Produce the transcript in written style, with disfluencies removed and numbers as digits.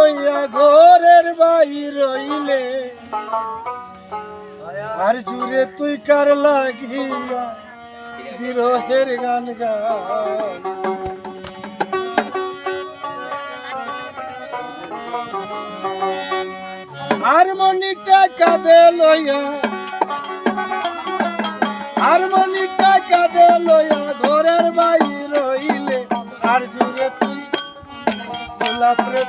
লইয়া ঘরের বাইর রইলে আর জুড়ে তুই কার লাগিয়া বিরহের গান গাই হারমোনিটা কাঁদে লইয়া হারমোনিটা কাঁদে লইয়া ঘরের বাইর রইলে আর জুড়ে তুই গোলাপরে